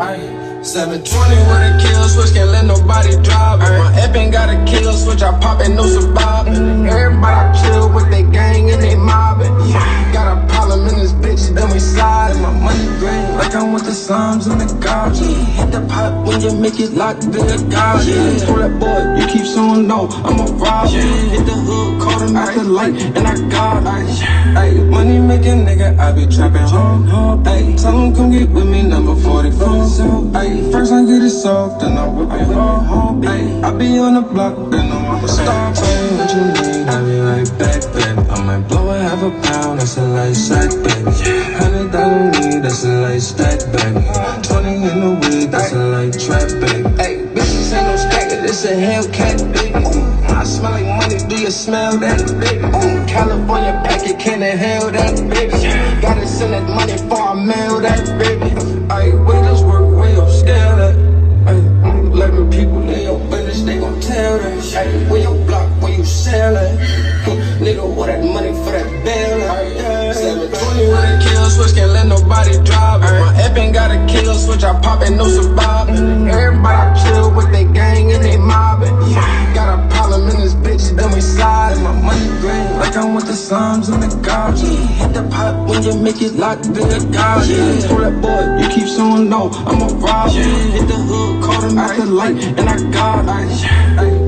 720 with a kill switch, can't let nobody drive it. My ep ain't got a kill switch, I pop it, no surviving. Everybody chill with they gang and they mobbing. Got a problem in this bitch, then we sliding. My money green, like I'm with the Psalms and the gods. Hit the pot when you make it lock the God. Told that boy, you keep showing no, I'm a robber. Hit the hood, caught him at the light, and I got it. Money making nigga, I be trapping home. Tell him come get with me, number 44. First I get it soft, then I whip it home. I be on the block, then I'm a star. What you need, I be right back, baby. I might blow a half a pound, that's a light sack, baby. $100 need, that's a light stack, baby. 20 in the wig, that's a light trap, baby. Bitches ain't no stacker, this a Hellcat, baby. I smell like money, do you smell that, baby? California packet, can't inhale that, baby. Gotta send that money before I mail that, baby. Where this work, where your scale at? 11 people in your business, they gon' tell that. Where your block, where you sell at? Nigga, what that money for that bail at? 720 with a kill switch, can't let nobody drive it. My ep ain't got a kill switch, I pop it, no surviving. Everybody chill with they gang and they mobbing. Got a problem in this bitch, then we sliding. My money green, like I'm with the Psalms and the gods. Hit the pot when you make it lock the God. Told that boy, you keep showing no, I'm a robber. Hit the hood, caught him at the light, and I got it.